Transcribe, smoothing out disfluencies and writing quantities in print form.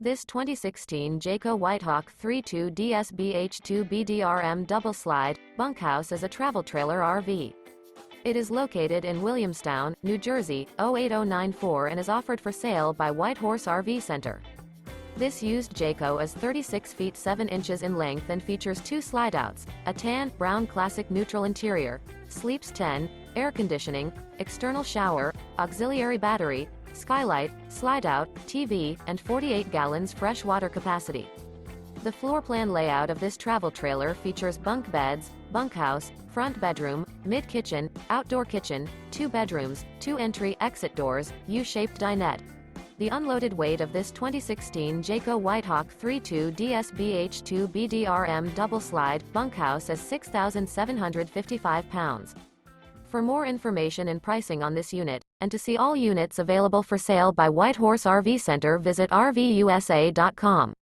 This 2016 Jayco White Hawk 32 DSBH2 BDRM double slide bunkhouse is a travel trailer RV. It is located in Williamstown, New Jersey, 08094 and is offered for sale by White Horse RV Center. This used Jayco is 36 feet 7 inches in length and features 2 slideouts, a tan, brown classic neutral interior, sleeps 10, air conditioning, external shower, auxiliary battery, Skylight, Slideout, TV, and 48 gallons fresh water capacity. The floor plan layout of this travel trailer features bunk beds, bunkhouse, front bedroom, mid-kitchen, outdoor kitchen, 2 bedrooms, 2 entry-exit doors, U-shaped dinette. The unloaded weight of this 2016 Jayco White Hawk 32 DSBH2 BDRM double slide bunkhouse is 6,755 pounds. For more information and pricing on this unit, and to see all units available for sale by White Horse RV Center, visit RVUSA.com.